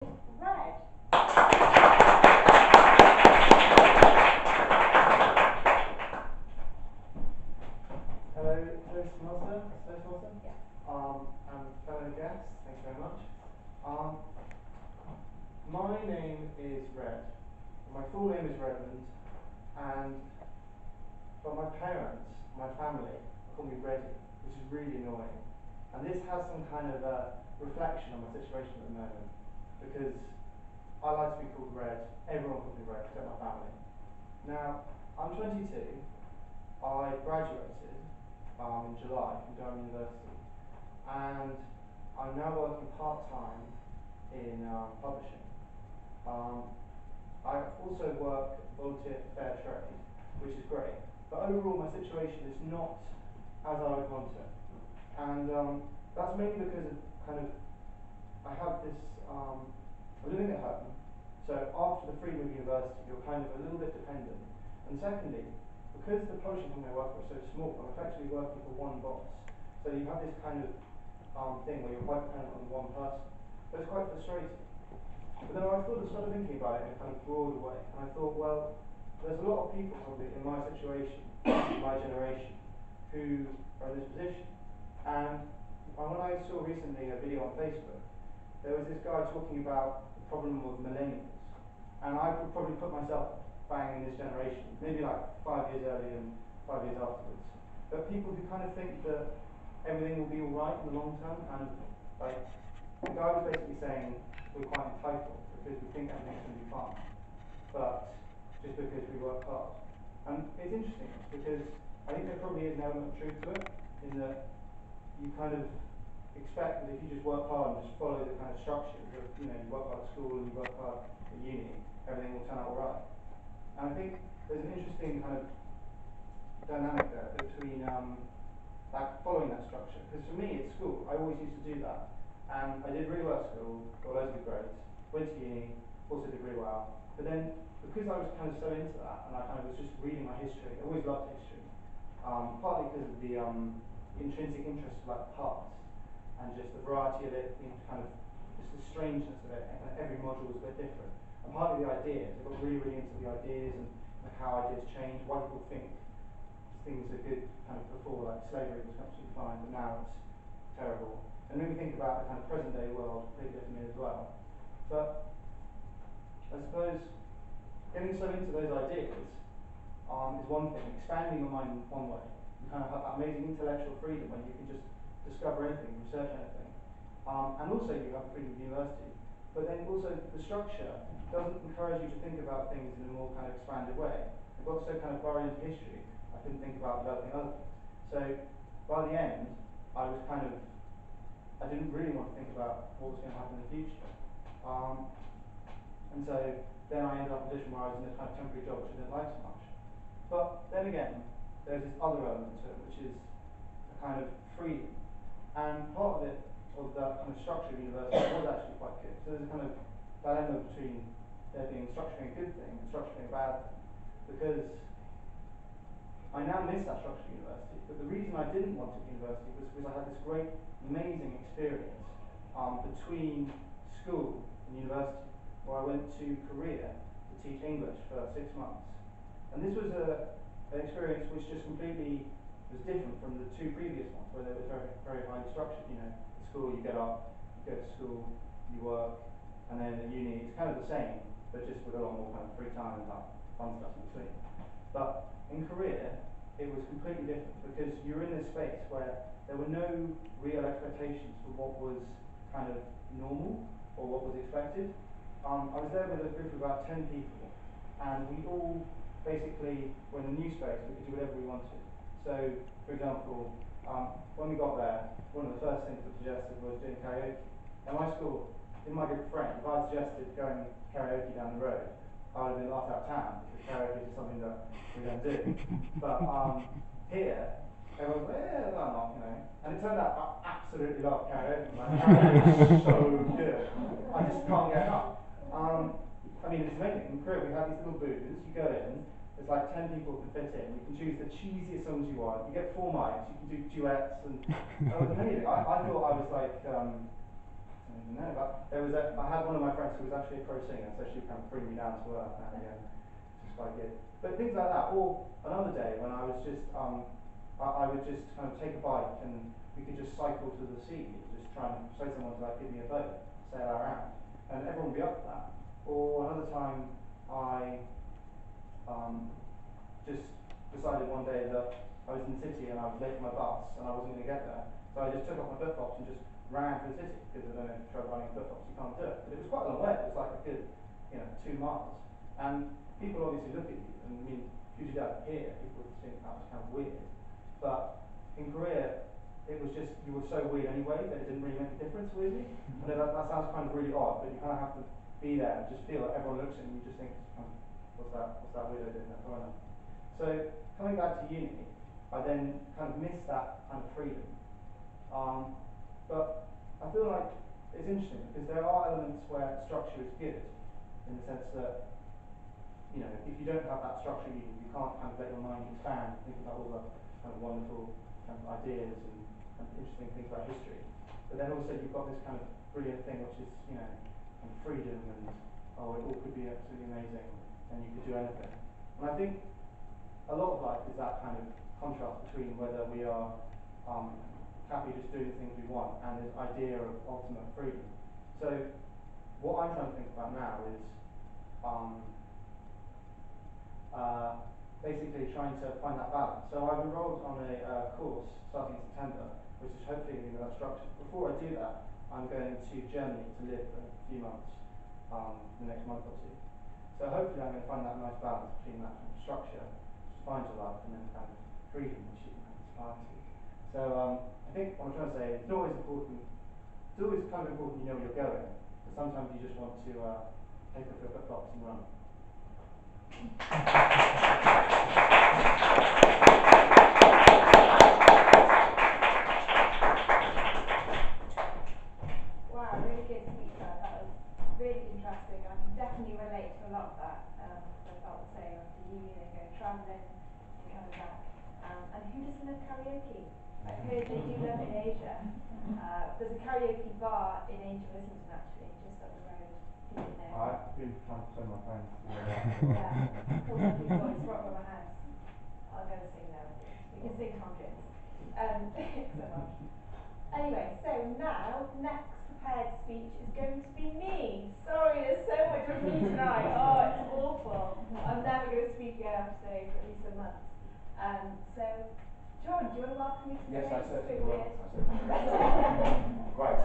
Red. Hello, Toastmaster. Yeah. And fellow guests, thank you very much. My name is Red. My full name is Redmond, and but my parents, my family, call me Reddy, which is really annoying. And this has some kind of reflection on my situation at the moment, because I like to be called Red. Everyone calls me Red, except my family. Now, I'm 22. I graduated in July from Durham University, and I'm now working part-time in publishing. I also work volunteer for fair trade, which is great, but overall my situation is not as I would want it. And that's mainly because of I have this, I'm living at home, so after the freedom of university you're kind of a little bit dependent. And secondly, because the publishing company I work for is so small, I'm effectively working for one boss. So you have this kind of thing where you're quite dependent on one person. So it's quite frustrating. But then I started thinking about it in a kind of broad way, and I thought, well, there's a lot of people probably in my situation, in my generation, who are in this position. And when I saw recently a video on Facebook, there was this guy talking about the problem of millennials. And I would probably put myself bang in this generation, maybe like 5 years earlier and 5 years afterwards. But people who kind of think that everything will be alright in the long term, and like, the guy was basically saying we're quite entitled because we think everything's going to be fine, but just because we work hard. And it's interesting because I think there probably is an element of truth to it, in that you kind of expect that if you just work hard and just follow the kind of structures of, you work hard at school and you work hard at uni, everything will turn out alright. And I think there's an interesting kind of dynamic there between like following that structure. Because for me at school, I always used to do that. And I did really well at school, got loads of grades, went to uni, also did really well. But then, because I was kind of so into that, and I kind of was just reading my history, I always loved history, partly because of the intrinsic interest of like the past, and just the variety of it, kind of, just the strangeness of it, and every module was a bit different. And partly the ideas, I got really, really into the ideas and how ideas change, why people think things are good kind of before, like slavery was absolutely fine, but now it's terrible. And then we think about the kind of present day world completely differently as well. But I suppose getting so into those ideas is one thing. Expanding your mind one way, you kind of have that amazing intellectual freedom when you can just discover anything, research anything. And also you have the freedom of university. But then also the structure doesn't encourage you to think about things in a more kind of expanded way. I got so kind of far into history, I couldn't think about developing other things. So by the end, I didn't really want to think about what was going to happen in the future. And so then I ended up in a position where I was in this kind of temporary job which I didn't like so much. But then again, there's this other element to it, which is a kind of freedom. And part of it, of that kind of structure of university, was actually quite good. So there's a kind of dilemma between there being structure being a good thing and structure being a bad thing. Because I now miss that structure of university, but the reason I didn't want it at university was because I had this great, amazing experience between school and university, where I went to Korea to teach English for 6 months. And this was an experience which just completely was different from the 2 previous ones, where they were very, very highly structured. At school you get up, you go to school, you work, and then at uni it's kind of the same, but just with a lot more kind of free time and fun stuff in between. But in Korea, it was completely different because you were in this space where there were no real expectations for what was kind of normal or what was expected. I was there with a group of about 10 people, and we all basically were in a new space. We could do whatever we wanted. So, for example, when we got there, one of the first things we suggested was doing karaoke. At my school, in my group of friends, if I suggested going karaoke down the road, I would have been laughed out of town because karaoke is something that we don't do. But here, everyone's like, yeah, why not, And it turned out I absolutely love karaoke. Like, karaoke is so good. I just can't get enough. It's amazing. In Korea, we have these little booths. You go in, there's like 10 people can fit in. You can choose the cheesiest songs you want. You get 4 mics. You can do duets, and that was amazing. I thought I was like No, but I had one of my friends who was actually a pro singer, so she kind of bring me down to earth now and again, which is quite good. But things like that, or another day when I was just, I would just kind of take a bike and we could just cycle to the sea, just try and persuade someone to like give me a boat, sail around, and everyone would be up for that. Or another time, I just decided one day that I was in the city and I was late for my bus and I wasn't going to get there, so I just took off my flip-flops and just ran for the city, because I don't know if you try running flip-flops, you can't do it. But it was quite a long way, it was like a good, 2 miles. And people obviously look at you, and I mean, if you did that here, people would think that was kind of weird. But in Korea, it was just, you were so weird anyway that it didn't really make a difference, weirdly. I know that sounds kind of really odd, but you kind of have to be there and just feel like everyone looks at you and you just think, what's that weirdo doing, that foreigner? So, coming back to uni, I then kind of missed that kind of freedom. But I feel like it's interesting because there are elements where structure is good, in the sense that, if you don't have that structure, you can't kind of let your mind expand, think about all the kind of wonderful kind of ideas and interesting things about history. But then also you've got this kind of brilliant thing which is, kind of freedom and, it all could be absolutely amazing and you could do anything. And I think a lot of life is that kind of contrast between whether we are happy just doing the things we want and this idea of ultimate freedom. So what I'm trying to think about now is basically trying to find that balance. So I've enrolled on a course starting in September, which is hopefully going to be that structure. Before I do that, I'm going to Germany to live for a few months, the next month or two. So hopefully I'm going to find that nice balance between that kind of structure, which defines your life, and then kind of freedom, which you can kind of aspire to. So I think what I'm trying to say is it's always important, it's always kind of important you know where you're going, but sometimes you just want to take off your flip-flops and run. Wow, really good speaker. That was really interesting. I can definitely relate to a lot of that. I felt the same after uni and going travelling and coming back. And who doesn't love karaoke? I've heard they do love it in Asia. There's a karaoke bar in Angel Islington actually, just up the road. I've been trying to tell my friends. Yeah, called up your voice right by my house. I'll go and sing there with you. We can sing Tom Jones. So much. Anyway, so now, next prepared speech is going to be me. Sorry, there's so much of me tonight. Oh, it's awful. I'm never going to speak again after today for at least a month. So, John, do you want to welcome me to the Yes, I stage? certainly It's a bit will. weird. Right.